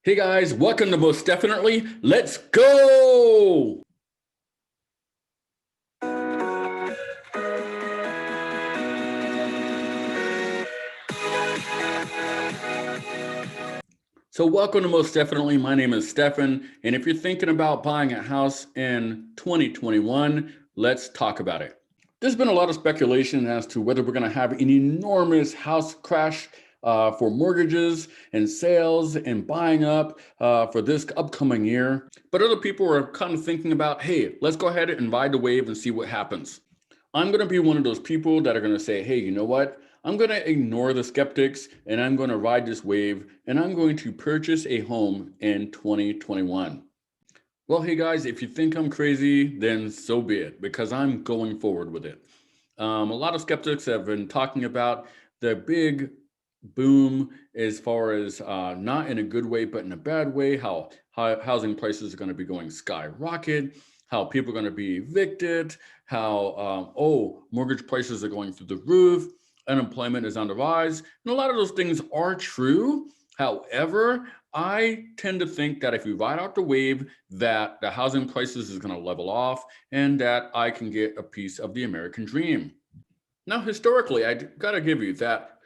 Hey guys, welcome to Most Definitely. Let's go! So welcome to Most Definitely. My name is Stefan, and if you're thinking about buying a house in 2021, let's talk about it. There's been a lot of speculation as to whether we're going to have an enormous house crash for mortgages and sales and buying up for this upcoming year. But other people are kind of thinking about, hey, let's go ahead and ride the wave and see what happens. I'm going to be one of those people that are going to say, hey, you know what? I'm going to ignore the skeptics and I'm going to ride this wave and I'm going to purchase a home in 2021. Well, hey guys, if you think I'm crazy, then so be it, because I'm going forward with it. A lot of skeptics have been talking about the big boom as far as not in a good way, but in a bad way, how housing prices are going to be going skyrocket, how people are going to be evicted, how, mortgage prices are going through the roof, unemployment is on the rise. And a lot of those things are true. However, I tend to think that if we ride out the wave, that the housing prices is going to level off and that I can get a piece of the American dream. Now, historically, I got to give you that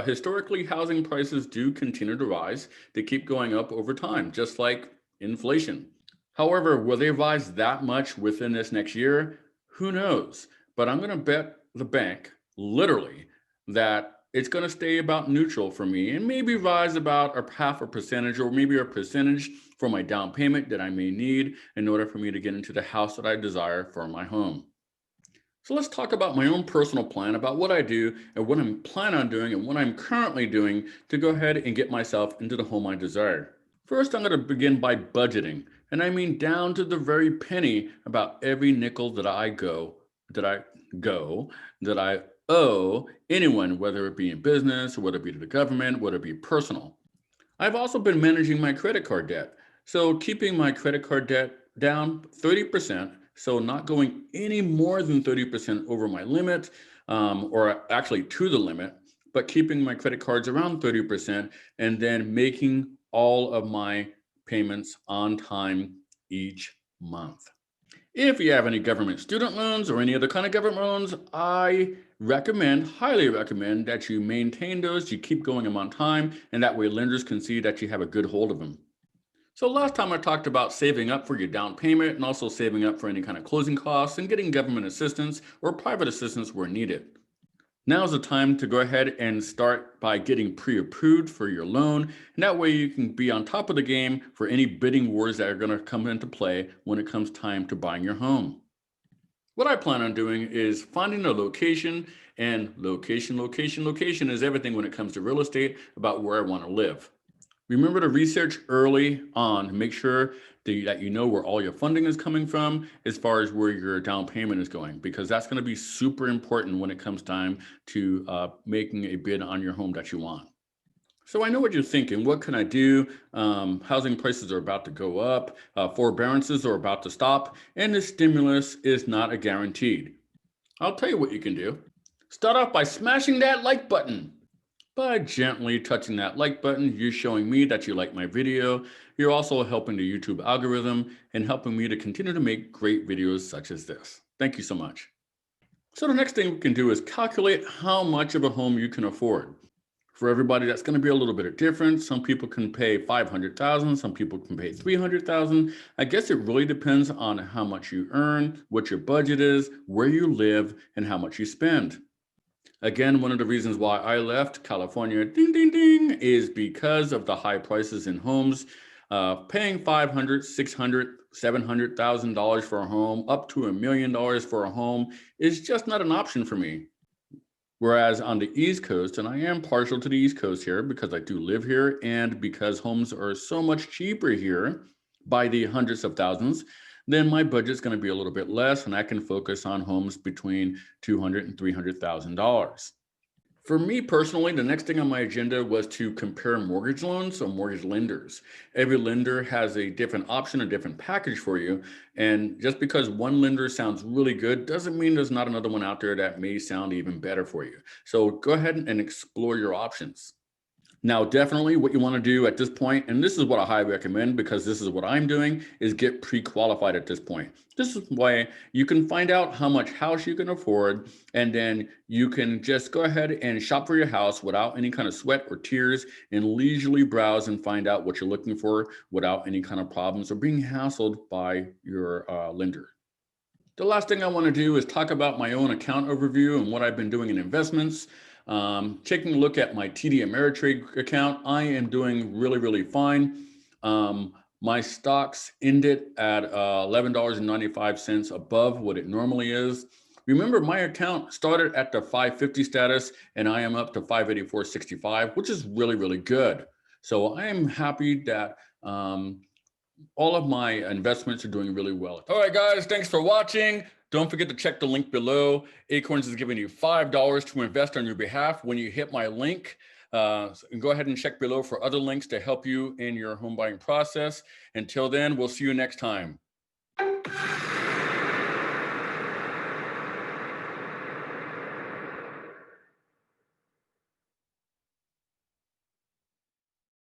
historically, housing prices do continue to rise. They keep going up over time, just like inflation. However, will they rise that much within this next year? Who knows? But I'm going to bet the bank, literally, that it's going to stay about neutral for me and maybe rise about a half a percentage or maybe a percentage for my down payment that I may need in order for me to get into the house that I desire for my home. So let's talk about my own personal plan about what I do and what I'm planning on doing and what I'm currently doing to go ahead and get myself into the home I desire. First, I'm going to begin by budgeting, and I mean down to the very penny about every nickel that I go, that I owe anyone, whether it be in business or whether it be to the government, whether it be personal. I've also been managing my credit card debt. So keeping my credit card debt down 30%, so not going any more than 30% over my limit, or actually to the limit, but keeping my credit cards around 30% and then making all of my payments on time each month. If you have any government student loans or any other kind of government loans, I recommend, highly recommend, that you maintain those, you keep going them on time, and that way lenders can see that you have a good hold of them. So last time I talked about saving up for your down payment and also saving up for any kind of closing costs and getting government assistance or private assistance where needed. Now is the time to go ahead and start by getting pre-approved for your loan. And that way you can be on top of the game for any bidding wars that are going to come into play when it comes time to buying your home. What I plan on doing is finding a location, and location is everything when it comes to real estate about where I want to live. Remember to research early on to make sure that you know where all your funding is coming from as far as where your down payment is going, because that's going to be super important when it comes time to making a bid on your home that you want. So I know what you're thinking. What can I do? Housing prices are about to go up, forbearances are about to stop, and the stimulus is not a guaranteed. I'll tell you what you can do. Start off by smashing that like button. By gently touching that like button, you're showing me that you like my video. You're also helping the YouTube algorithm and helping me to continue to make great videos such as this. Thank you so much. So the next thing we can do is calculate how much of a home you can afford. For everybody, that's going to be a little bit different. Some people can pay 500,000, some people can pay 300,000. I guess it really depends on how much you earn, what your budget is, where you live, and how much you spend. Again, one of the reasons why I left California, ding, ding, ding, is because of the high prices in homes. Paying $500,000, $600,000, $700,000 for a home, up to $1 million for a home, is just not an option for me. Whereas on the East Coast, and I am partial to the East Coast here because I do live here and because homes are so much cheaper here by the hundreds of thousands, then my budget's going to be a little bit less and I can focus on homes between $200,000 and $300,000. For me personally, the next thing on my agenda was to compare mortgage loans or mortgage lenders. Every lender has a different option, a different package for you. And just because one lender sounds really good doesn't mean there's not another one out there that may sound even better for you. So go ahead and explore your options. Now, definitely what you want to do at this point, and this is what I highly recommend because this is what I'm doing, is get pre-qualified at this point. This is why you can find out how much house you can afford, and then you can just go ahead and shop for your house without any kind of sweat or tears and leisurely browse and find out what you're looking for without any kind of problems or being hassled by your lender. The last thing I want to do is talk about my own account overview and what I've been doing in investments. Taking a look at my TD Ameritrade account, I am doing really, really fine. My stocks ended at $11.95 above what it normally is. Remember, my account started at the 550 status and I am up to 584.65, which is really, really good. So I am happy that all of my investments are doing really well. All right, guys, thanks for watching. Don't forget to check the link below. Acorns is giving you $5 to invest on your behalf when you hit my link. Go ahead and check below for other links to help you in your home buying process. Until then, we'll see you next time.